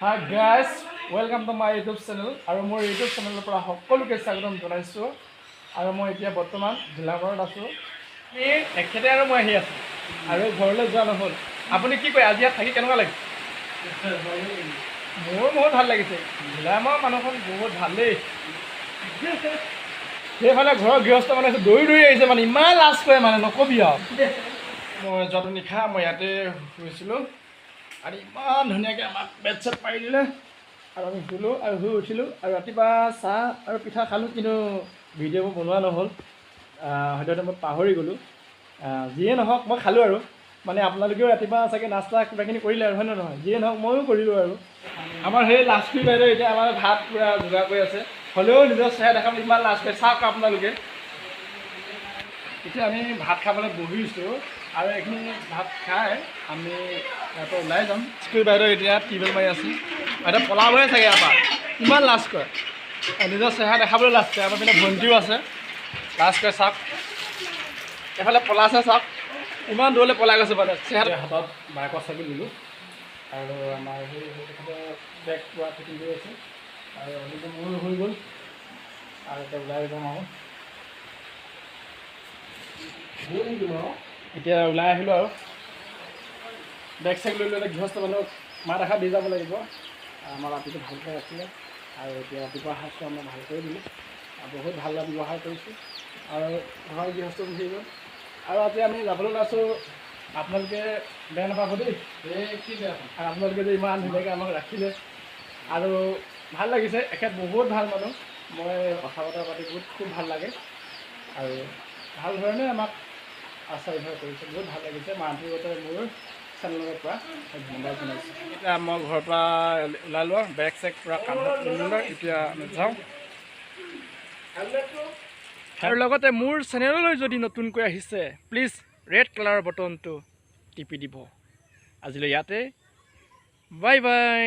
Hi guys, welcome to my YouTube channel. আৰু মোৰ YouTube চেনেলৰ পৰা সকলোকে স্বাগতম জনাইছোঁ। আৰু মই এতিয়া বৰ্তমান জিলাঘৰত আছোঁ। এখেতে আৰু মই আহি আছোঁ আৰু ঘৰলৈ যোৱা নহ'ল। আপুনি কি কয়, আজি ইয়াত থাকি কেনেকুৱা লাগিছে? মোৰ বহুত ভাল লাগিছে। জিলামৰ মানুহখন বহুত ভালেই। সেইফালে ঘৰৰ গৃহস্থ মানুহ আছে, দৌৰি দৌৰি আহিছে, মানে ইমান লাজ কৰে মানে নকবি আৰু। মই যোৱাটো নিশা মই ইয়াতে শুইছিলোঁ আৰু ইমান ধুনীয়াকৈ আমাক বেড চেট পাৰি দিলে আৰু আমি শুলোঁ আৰু শুই উঠিলোঁ আৰু ৰাতিপুৱা চাহ আৰু পিঠা খালোঁ, কিন্তু ভিডিঅ'বোৰ বনোৱা নহ'ল। হয়তো মই পাহৰি গ'লোঁ। যিয়ে নহওক মই খালোঁ আৰু মানে আপোনালোকেও ৰাতিপুৱা চাগে নাস্তা কিবাখিনি কৰিলে আৰু হয় নে নহয়? যিয়ে নহওক ময়ো কৰিলোঁ আৰু আমাৰ সেই লাজকুৰি বাইদেউ এতিয়া আমাৰ ভাত পূৰা যোগাৰ কৰি আছে, হ'লেও নিজৰ চেহেৰা দেখাবলৈ ইমান লাজ কৰে। চাওক আপোনালোকে, এতিয়া আমি ভাত খাবলৈ বহিছোঁ আৰু এইখিনি ভাত খাই আমি ইয়াৰ পৰা ওলাই যাম। স্কুল বাইদেউ এতিয়া টিউবেল মাৰি আছে, বাইদেউ পলাবহে চাগে ইয়াৰ পৰা, ইমান লাজ কৰে, নিজৰ চেহেৰা দেখাবলৈ লাজ কৰে। আমাৰ পিনে ভণ্টিও আছে, লাজ কৰে। চাওক এফালে পলাইছে, চাওক ইমান দূৰলৈ পলাই গৈছে বাইদেউ। চেহেৰা হাতত বাইকৰ চাবি দিলোঁ আৰু আমাৰ সেই বেগ পূৰা ফিটিং কৰি আছে আৰু অলৰেডি মোৰ হৈ গ'ল আৰু এতিয়া ওলাই যাম আৰু এতিয়া ওলাই আহিলোঁ আৰু বেগ চেগ লৈ ল'লে গৃহস্থ মানুহক মাত এষাৰ দি যাব লাগিব। আমাৰ ৰাতিটো ভালকৈ ৰাখিলে আৰু এতিয়া ৰাতিপুৱা সাজটো আমাৰ ভালকৈ দিলোঁ আৰু বহুত ভাল ব্যৱহাৰ কৰিছোঁ আৰু ঘৰৰ গৃহস্থ গুচি গ'ল। আৰু আজি আমি যাবলৈ ওলাইছোঁ, আপোনালোকে বেয়া নাপাব দেই, কি বেয়া পাব। আৰু আপোনালোকে যে ইমান ধুনীয়াকৈ আমাক ৰাখিলে আৰু ভাল লাগিছে। এখেত বহুত ভাল মানুহ, মই কথা বতৰা পাতি খুব ভাল লাগে আৰু ভাল ধৰণে আমাক আচাৰ ব্যৱহাৰ কৰিছে, বহুত ভাল লাগিছে। মানসিকতে মোৰ চেনেলৰ পৰা ধন্যবাদ জনাইছোঁ। এতিয়া মই ঘৰৰ পৰা ওলালোঁ, বেগ চেগ পূৰা কান্ধত লৈ এতিয়া আমি যাওঁ। আৰু লগতে মোৰ চেনেললৈ যদি নতুনকৈ আহিছে, প্লিজ ৰেড কালাৰৰ বটনটো টিপি দিব। আজিলৈ ইয়াতে, বাই বাই।